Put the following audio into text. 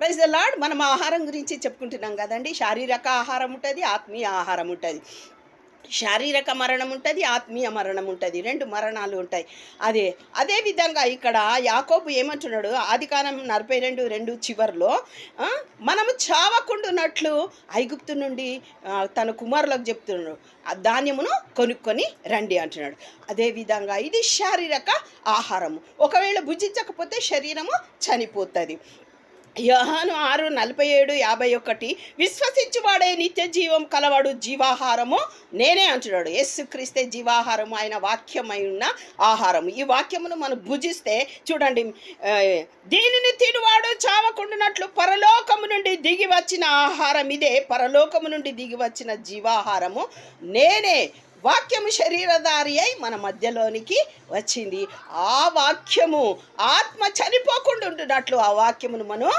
Praise the lord. మనం ఆహారం గురించి చెప్పుకుంటున్నాం కదండి. శారీరక ఆహారం ఉంటుంది, ఆత్మీయ ఆహారం ఉంటుంది. శారీరక మరణం ఉంటుంది, ఆత్మీయ మరణం ఉంటుంది. 2 మరణాలు ఉంటాయి. అదే విధంగా ఇక్కడ యాకోబు ఏమంటున్నాడు, ఆదికాండం 42:2 చివర్లో మనము చావకుండునట్లు ఐగుప్తు నుండి తన కుమారులకు చెప్తున్నాడు, ధాన్యమును కొనుక్కొని రండి అంటున్నాడు. అదేవిధంగా ఇది శారీరక ఆహారము. ఒకవేళ భుజించకపోతే శరీరము చనిపోతుంది. యోహాను 6:47-51 విశ్వసించువాడే నిత్య జీవం కలవాడు, జీవాహారము నేనే అంటున్నాడు. యేసుక్రీస్తే జీవాహారము, ఆయన వాక్యమై ఉన్న ఆహారము. ఈ వాక్యమును మనం భుజిస్తే చూడండి, దీనిని తినువాడు చావకుండునట్లు పరలోకము నుండి దిగి వచ్చిన ఆహారం ఇదే, పరలోకము నుండి దిగి వచ్చిన జీవాహారము నేనే. వాక్యము శరీరధారి అయి మన మధ్యలోనికి వచ్చింది. ఆ వాక్యము ఆత్మ చనిపోకుండా ఉంటున్నట్లు ఆ వాక్యమును మనం